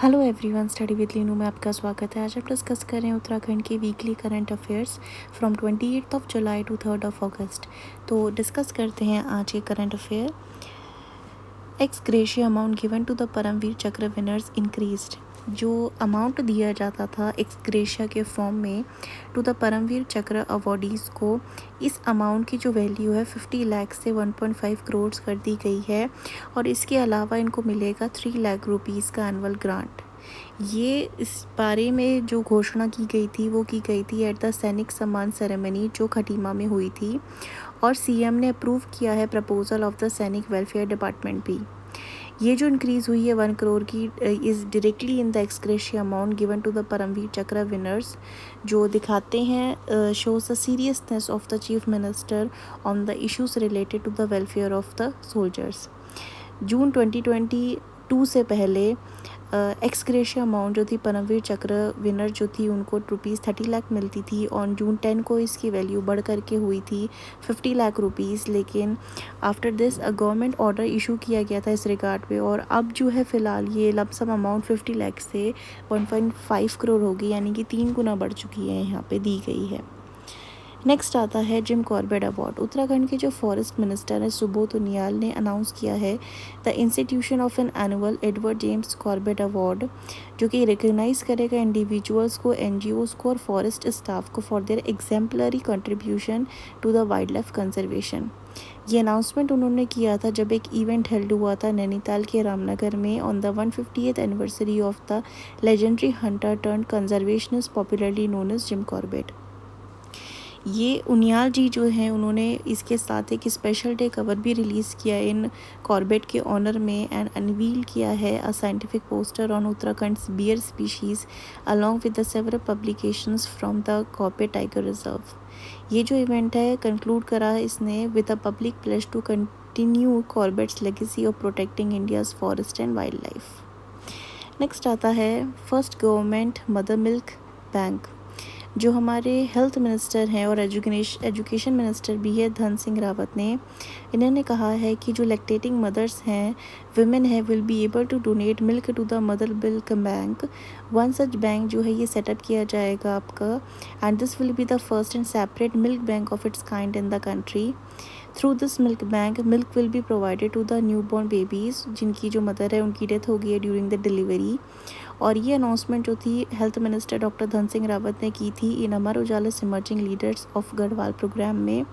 Hello everyone, study with Leenu में आपका स्वागत है। आज हम डिस्कस कर रहे हैं उत्तराखंड के weekly current affairs from 28 July to 3 August. तो डिस्कस करते हैं आज के current affair. Ex gratia amount given to the Paramvir Chakra winners increased. जो अमाउंट दिया जाता था एक्स ग्रेशिया के फॉर्म में to the Paramvir Chakra awardees को, इस अमाउंट की जो वैल्यू है 50 लाख से 1.5 करोड़ कर दी गई है। और इसके अलावा इनको मिलेगा 3 लाख रुपीज़ का एनुअल ग्रांट। ये इस बारे में जो घोषणा की गई थी वो की गई थी एट द सैनिक सम्मान सेरेमनी जो खटीमा में हुई थी, और सीएम ने अप्रूव किया है proposal of the Sainik welfare department भी। ये जो इंक्रीज़ हुई है 1 करोड़ की is directly in the ex gratia amount given to the Paramvir Chakra winners, जो दिखाते हैं shows the seriousness of the chief minister on the issues related to the welfare of the soldiers. जून 2022 से पहले एक्स ग्रेशिया अमाउंट जो थी परमवीर चक्र winner जो थी उनको ₹30 लाख मिलती थी, और जून 10 को इसकी वैल्यू बढ़ करके हुई थी 50 लाख रुपीज़। लेकिन after this government order issue किया गया था इस रिगार्ड पे, और अब जो है फ़िलहाल ये लमसम अमाउंट 50 लाख से 1.5 करोड़ होगी, यानी कि 3 गुना बढ़ चुकी है, यहाँ पे दी गई है। नेक्स्ट आता है जिम कॉर्बेट अवार्ड। उत्तराखंड के जो फॉरेस्ट मिनिस्टर हैं सुबोध उनियाल ने अनाउंस किया है the institution of an annual Edward James Corbett award, जो कि रिकग्नाइज करेगा इंडिविजुअल्स को, एनजीओज़ को और फॉरेस्ट स्टाफ को for their exemplary contribution to the wildlife conservation. ये अनाउंसमेंट उन्होंने किया था जब एक इवेंट हेल्ड हुआ था नैनीताल के रामनगर में on the 150th anniversary of the legendary hunter turned conservationist popularly known as Jim Corbett. ये उनियाल जी जो हैं उन्होंने इसके साथ एक स्पेशल डे कवर भी रिलीज़ किया इन कॉर्बेट के ऑनर में, एंड अनवील किया है a scientific poster on Uttarakhand's bear species along with the several publications from the Corbett tiger reserve. ये जो इवेंट है कंक्लूड करा है इसने with a public pledge to continue Corbett's legacy of protecting India's forest and wildlife. Next आता है first government mother milk bank. जो हमारे हेल्थ मिनिस्टर हैं और एजुकेशन मिनिस्टर भी है धन सिंह रावत ने, इन्होंने कहा है कि जो लैक्टेटिंग मदर्स हैं, विमेन है, will be able to donate milk to the mother milk bank. One such bank जो है ये सेटअप किया जाएगा आपका, and this will be the first and separate milk bank of its kind in the country. Through this milk bank milk will be provided to the newborn babies जिनकी जो mother है उनकी डेथ हो गई है ड्यूरिंग द डिलीवरी। और ये announcement जो थी health minister doctor Dhan Singh Rawat ने की थी in Amar Ujala emerging leaders of Garhwal programme में।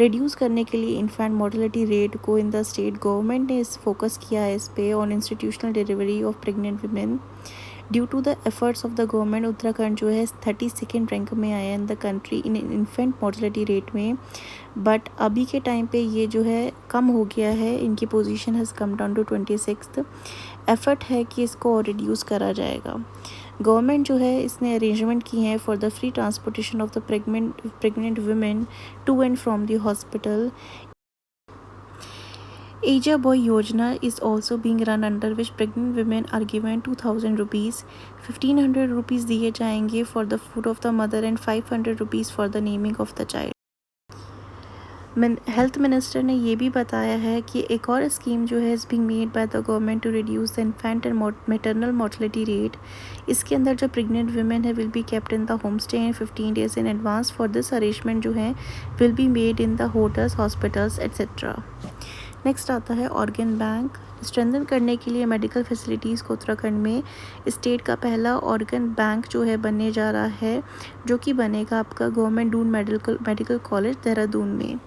रिड्यूस करने के लिए इन्फेंट मोर्टेलिटी रेट को इन द स्टेट गवर्नमेंट ने इस फोकस किया है इस पे on institutional delivery of pregnant women. Due to the efforts of the government Uttarakhand जो है 32nd रैंक में आया in the country in infant mortality rate में, बट अभी के टाइम पे ये जो है कम हो गया है, इनकी position has come down to 26th। Effort है कि इसको और रिड्यूस करा जाएगा। गवर्नमेंट जो है इसने अरेंजमेंट की हैं for the free transportation of the pregnant women to and from the hospital. Aja Boy Yojana is also being run under which pregnant women are given 2000 rupees, 1500 rupees दिए जाएंगे for the food of the mother and 500 rupees for the naming of the child। Health minister ने ये भी बताया है कि एक और स्कीम जो है is being made by the government to reduce the infant and maternal mortality rate. इसके अंदर जो प्रेग्नेंट वुमेन है will be kept in the home stay in 15 days in advance. For this arrangement जो है will be made in the hotels, hospitals etcetera. Next आता है organ bank. Strengthen करने के लिए मेडिकल फैसिलिटीज़ को उत्तराखंड में स्टेट का पहला ऑर्गन बैंक जो है बनने जा रहा है, जो कि बनेगा आपका government Doon medical college Dehradun में।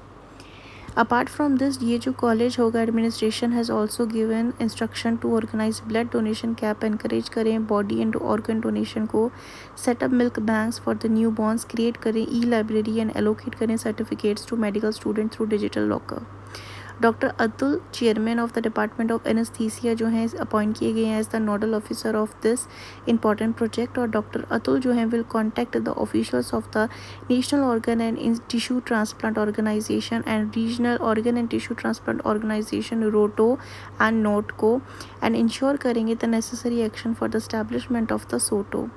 अपार्ट फ्रॉम दिस ये जो कॉलेज होगा administration has also given instruction to organise blood donation camp, encourage करें बॉडी एंड ऑर्गन डोनेशन को, setup milk banks for the newborns, create करें ई लाइब्रेरी एंड एलोकेट करें certificates to medical student through digital locker. Doctor Atul chairman of the department of anaesthesia जो हैं appoint किए गए हैं as the nodal officer of this important project. और doctor Atul जो हैं will contact the officials of the national organ and tissue transplant organisation and regional organ and tissue transplant organisation ROTTO and NOTTO को, and ensure करेंगे the necessary action for the establishment of the SOTTO.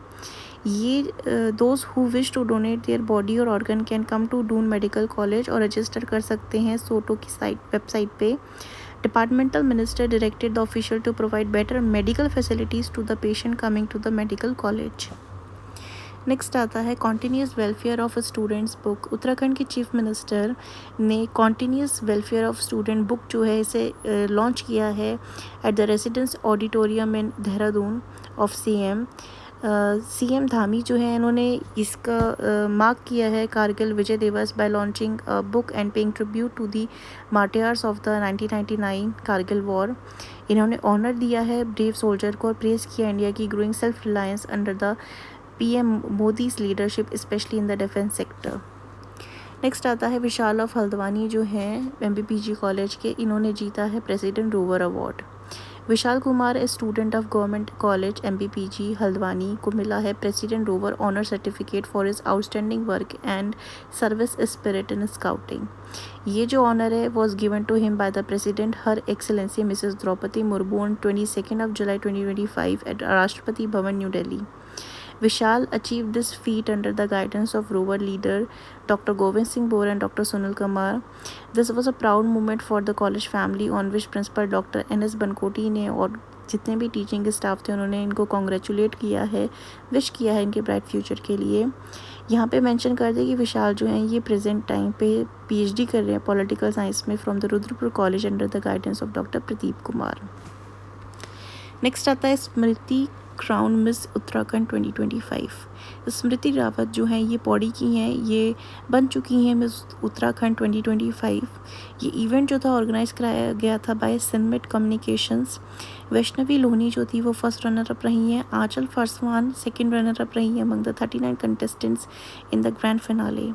ये those who wish to donate their body और organ can come to Doon medical college और register कर सकते हैं सोटो की website पे। Departmental minister directed the official to provide better medical facilities to the patient coming to the medical college. Next आता है continuous welfare of students book. Uttarakhand के chief minister ने continuous welfare of student book जो है इसे launch किया है at the residence auditorium in Dehradun of CM Dhami जो है इन्होंने इसका मार्क किया है Kargil Vijay Diwas by launching book and paying tribute to the martyrs of the 1999 Kargil war. इन्होंने ऑनर दिया है ब्रेव सोल्जर को और प्रेज किया इंडिया की growing self reliance under the PM Modi's leadership specially in the defence sector. Next आता है विशाल ऑफ हल्द्वानी जो हैं MBPG कॉलेज के, इन्होंने जीता है president rover award. Vishal Kumar a student of government college MBPG Haldwani को मिला है president rover honour certificate for his outstanding work and service spirit in scouting. ये जो ऑनर है was given to him by the president her excellency Mrs Droupadi Murmu on 22 July 2025 at Rashtrapati Bhavan New Delhi. Vishal achieved this feat under the guidance of rover leader Dr. Govind Singh Bor and Dr. Sunil Kumar. This was a proud moment for the college family on which Principal Dr. N.S. Bankoti ने और जितने भी teaching staff थे उन्होंने इनको congratulate किया है, wish किया है इनके ब्राइट फ्यूचर के लिए। यहाँ पे मेंशन कर दें कि विशाल जो हैं ये प्रेजेंट टाइम पे PhD कर रहे हैं पॉलिटिकल साइंस में from the Rudrapur college under the guidance of doctor Pradeep Kumar. Next आता है स्मृति क्राउन मिस उत्तराखंड 2025। स्मृति रावत जो हैं ये पौड़ी की हैं, ये बन चुकी हैं मिस उत्तराखंड 2025। ये इवेंट जो था ऑर्गेनाइज कराया गया था बाय सिनमिट कम्युनिकेशंस। वैष्णवी लोहनी जो थी वो फर्स्ट रनर अप रही हैं, आंचल फरसवान सेकंड रनर अप रही हैं among the 39 contestants in the grand finale.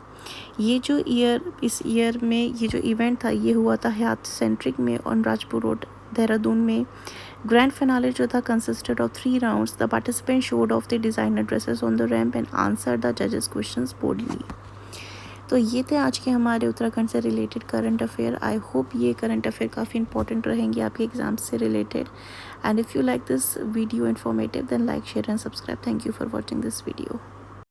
ये जो इस ईयर में ये जो इवेंट था ये हुआ था हयात सेंट्रिक में ऑन राजपुर रोड देहरादून में। ग्रैंड फिनाले जो था consisted of 3 rounds. The participant showed off the designer dresses on the ramp and answer the जजेस क्वेश्चंस बोल्डली। तो ये थे आज के हमारे उत्तराखंड से related current affair. I hope ये करंट अफेयर काफ़ी इंपॉर्टेंट रहेंगे आपके एग्जाम्स से related. And if you like this video informative then like share and subscribe. Thank you for watching this video.